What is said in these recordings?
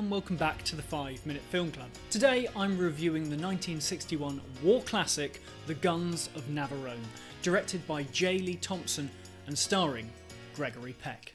and welcome back to the 5 Minute Film Club. Today I'm reviewing the 1961 war classic The Guns of Navarone, directed by J. Lee Thompson and starring Gregory Peck.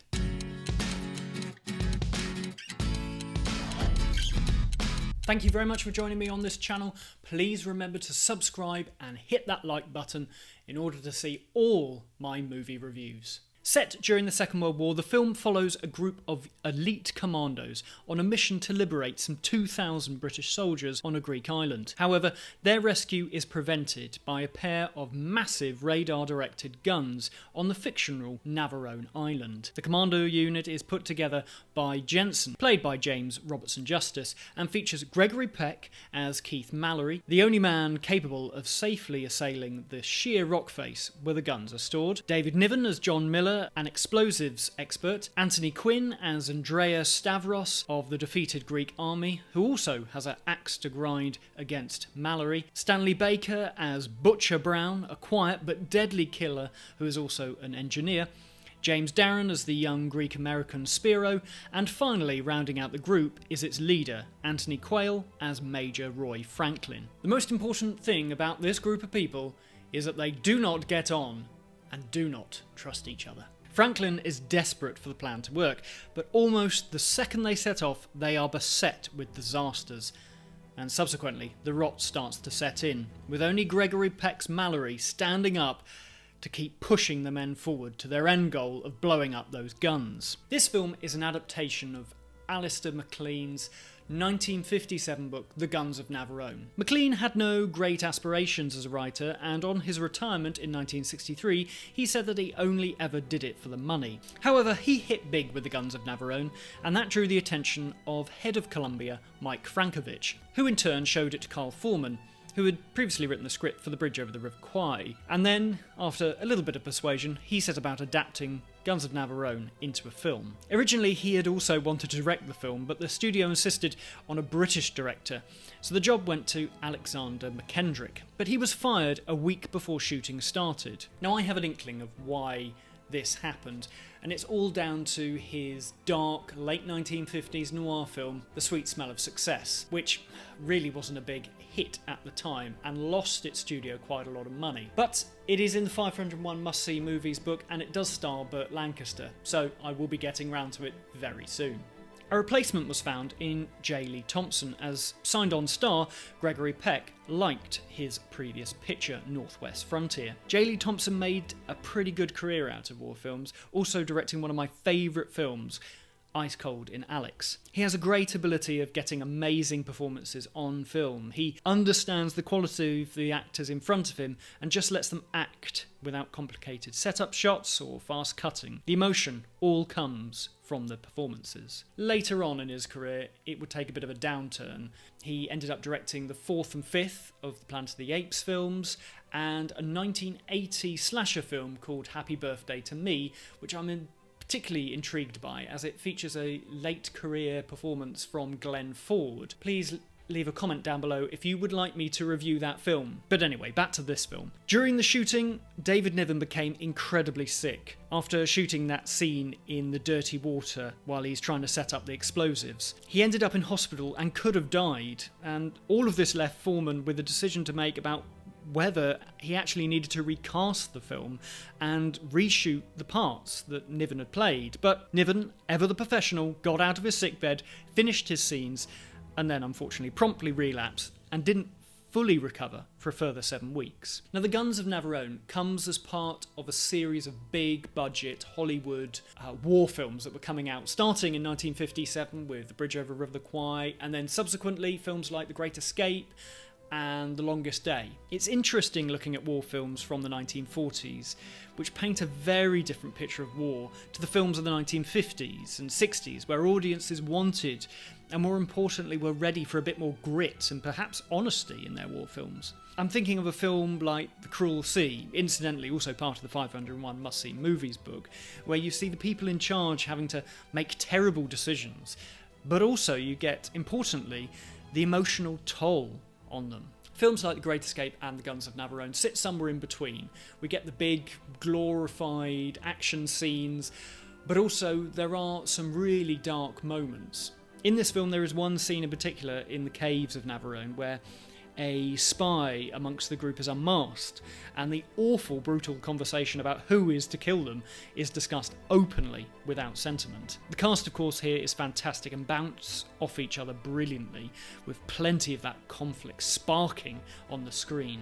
Thank you very much for joining me on this channel. Please remember to subscribe and hit that like button in order to see all my movie reviews. Set during the Second World War, the film follows a group of elite commandos on a mission to liberate some 2,000 British soldiers on a Greek island. However, their rescue is prevented by a pair of massive radar-directed guns on the fictional Navarone island. The commando unit is put together by Jensen, played by James Robertson Justice, and features Gregory Peck as Keith Mallory, the only man capable of safely assailing the sheer rock face where the guns are stored, David Niven as John Miller, an explosives expert, Anthony Quinn as Andrea Stavros of the defeated Greek army, who also has an axe to grind against Mallory, Stanley Baker as Butcher Brown, a quiet but deadly killer who is also an engineer, James Darren as the young Greek-American Spiro, and finally, rounding out the group, is its leader, Anthony Quayle, as Major Roy Franklin. The most important thing about this group of people is that they do not get on and do not trust each other. Franklin is desperate for the plan to work, but almost the second they set off, they are beset with disasters, and subsequently the rot starts to set in, with only Gregory Peck's Mallory standing up to keep pushing the men forward to their end goal of blowing up those guns. This film is an adaptation of Alistair MacLean's 1957 book, The Guns of Navarone. MacLean had no great aspirations as a writer, and on his retirement in 1963, he said that he only ever did it for the money. However, he hit big with The Guns of Navarone, and that drew the attention of head of Columbia, Mike Frankovich, who in turn showed it to Carl Foreman, who had previously written the script for The Bridge Over the River Kwai. And then, after a little bit of persuasion, he set about adapting Guns of Navarone into a film. Originally, he had also wanted to direct the film, but the studio insisted on a British director, so the job went to Alexander McKendrick. But he was fired a week before shooting started. Now, I have an inkling of why this happened, and it's all down to his dark, late 1950s noir film, The Sweet Smell of Success, which really wasn't a big hit at the time and lost its studio quite a lot of money. But it is in the 501 Must-See Movies book, and it does star Burt Lancaster, so I will be getting round to it very soon. A replacement was found in J. Lee Thompson, as signed-on star Gregory Peck liked his previous picture, Northwest Frontier. J. Lee Thompson made a pretty good career out of war films, also directing one of my favourite films, Ice Cold in Alex. He has a great ability of getting amazing performances on film. He understands the quality of the actors in front of him and just lets them act without complicated setup shots or fast cutting. The emotion all comes from the performances. Later on in his career, it would take a bit of a downturn. He ended up directing the fourth and fifth of the Planet of the Apes films, and a 1980 slasher film called Happy Birthday to Me, which I'm particularly intrigued by, as it features a late career performance from Glenn Ford. Please leave a comment down below if you would like me to review that film. But anyway, back to this film. During the shooting, David Niven became incredibly sick after shooting that scene in the dirty water while he's trying to set up the explosives. He ended up in hospital and could have died, and all of this left Foreman with a decision to make about whether he actually needed to recast the film and reshoot the parts that Niven had played. But Niven, ever the professional, got out of his sickbed, finished his scenes, and then unfortunately promptly relapsed and didn't fully recover for a further 7 weeks. Now, The Guns of Navarone comes as part of a series of big-budget Hollywood war films that were coming out, starting in 1957 with The Bridge Over the River Kwai, and then subsequently films like The Great Escape and The Longest Day. It's interesting looking at war films from the 1940s, which paint a very different picture of war to the films of the 1950s and 60s, where audiences wanted, and more importantly were ready for, a bit more grit and perhaps honesty in their war films. I'm thinking of a film like The Cruel Sea, incidentally also part of the 501 Must-See Movies book, where you see the people in charge having to make terrible decisions, but also you get, importantly, the emotional toll on them. Films like The Great Escape and The Guns of Navarone sit somewhere in between. We get the big, glorified action scenes, but also there are some really dark moments. In this film, there is one scene in particular in the caves of Navarone where a spy amongst the group is unmasked, and the awful, brutal conversation about who is to kill them is discussed openly without sentiment. The cast, of course, here is fantastic and bounce off each other brilliantly, with plenty of that conflict sparking on the screen.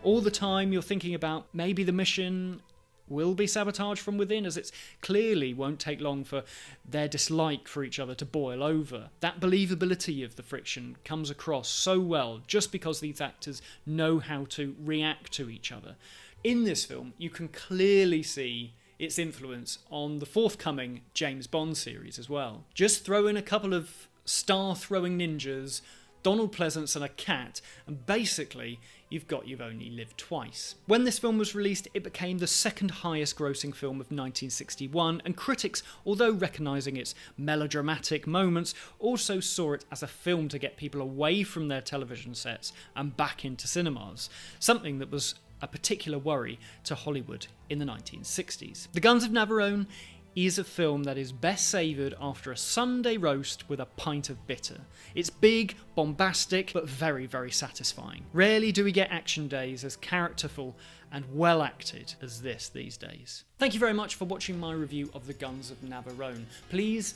All the time you're thinking about maybe the mission will be sabotage from within, as it clearly won't take long for their dislike for each other to boil over. That believability of the friction comes across so well just because these actors know how to react to each other. In this film, you can clearly see its influence on the forthcoming James Bond series as well. Just throw in a couple of star-throwing ninjas, Donald Pleasance and a cat, and basically you've only lived twice. When this film was released, it became the second highest grossing film of 1961, and critics, although recognising its melodramatic moments, also saw it as a film to get people away from their television sets and back into cinemas, something that was a particular worry to Hollywood in the 1960s. The Guns of Navarone is a film that is best savoured after a Sunday roast with a pint of bitter. It's big, bombastic, but very, very satisfying. Rarely do we get action days as characterful and well acted as this these days. Thank you very much for watching my review of The Guns of Navarone. Please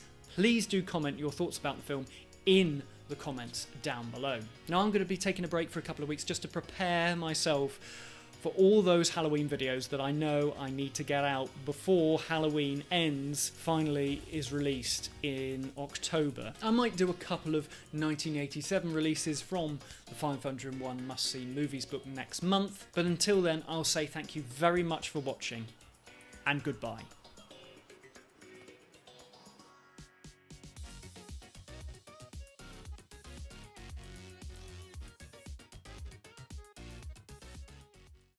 do comment your thoughts about the film in the comments down below. Now I'm going to be taking a break for a couple of weeks just to prepare myself for all those Halloween videos that I know I need to get out before Halloween Ends finally is released in October. I might do a couple of 1987 releases from the 501 Must-See Movies book next month, but until then I'll say thank you very much for watching, and goodbye.